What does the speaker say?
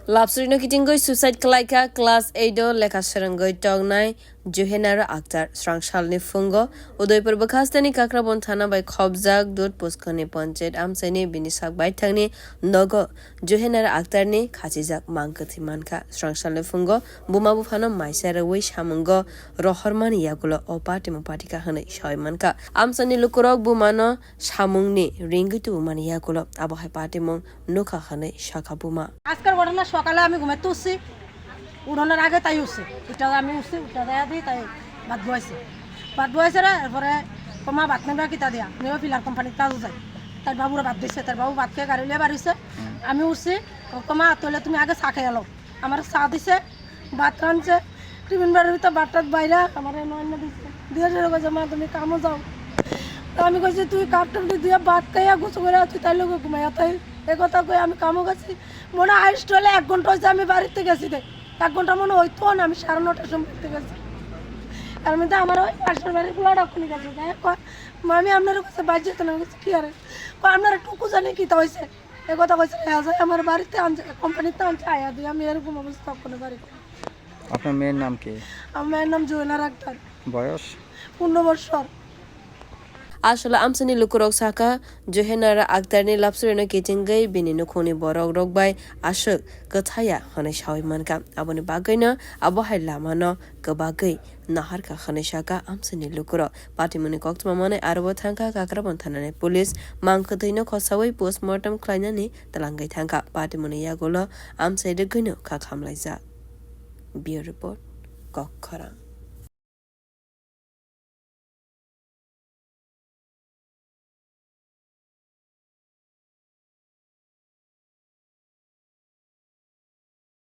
Lapsurino kitingoi suicide khwlaikha class 8 lekha swrwngngoi tongnai Johenara Akhtar Srangsalni fungo Udaipur Bakhastani Kakrabon thana by khobjak dut poskoni panchayat amsaini bini sakbai thangni nogo Johenara Akhtarni khachijak mangkathi mankha Srangsalni fungo bumabu phano maisara wei samungo rohormani yagulo opati mupatika hanai shoi mankha amsani lukurok bumano samungni ringitu mani yagulo abohai party mong nokha hanai shakha buma আজকের ঘটনা সকালে আমি ঘুমাতে উঠছি উঠানোর আগে তাই উঠছে উঠা আমি উঠছি উঠা দেয়া দিই তাই ভাত বয়েছে রে এরপরে কমা ভাত নেবা কিতা দিয়া নেবা ফিলার কোম্পানির কাজ যায় তার বাবুরা ভাত দিচ্ছে তার বাবু ভাত খেয়ে গাড়ি লিয়ে বাড়িছে আমি উঠছি কমা তাহলে তুমি আগে চা খেয়ে এলো আমার চা দিছে ভাত রাঁধছে টিফিন বাড়ির ভিতরে ভাতটাত বাইরা আমার অন্য দিচ্ছে দিয়ে কইছে মা তুমি কামও যাও তো আমি কইছি তুই কাপটা দিয়ে ভাত খাইয়া গোসল করে তুই তাই লোক ঘুমাইয়া তাই কথা কই আমি কামও গেছি মনে হাইস্ট হলে 1 ঘন্টা হয়েছে আমি বাড়িতে গেছি রে 1 ঘন্টা মনে হইতো না আমি 9:30টার সময় বাড়িতে গেছি আর মধ্যে আমার ওই পাশের বাড়ির পোলাটা খুলে গেছে আমি আপনার কাছে বাড়ি যেতে না গেছি কি আরে আপনার টুকু জানি কি তা হয়েছে এ কথা কইছে আমার বাড়িতে আনছে কোম্পানিতে আনছে আয়া দিয়ে আমি এরকম অবস্থা কোনো বাড়িতে। আপনার মেয়ের নাম কি? আমার মেয়ের নাম জোহেনারা আক্তার, বয়স 15 বছর। Ashala amsani lukurok saka Johenara Akhtarni lapsurino kitingai bini nukhoni borok rokbai ashuk kathaya hane shawi manka aboni bagaina abohai lamano kabagai nahar ka khane shaka amsani lukuro patimuni koktma mane arbo thangka Kakrabon thanane police mangkhathino khosawai postmortem khlainani talangai thangka patimuni yagolo amsai de gino kha khamlaija. Bureau report khorok.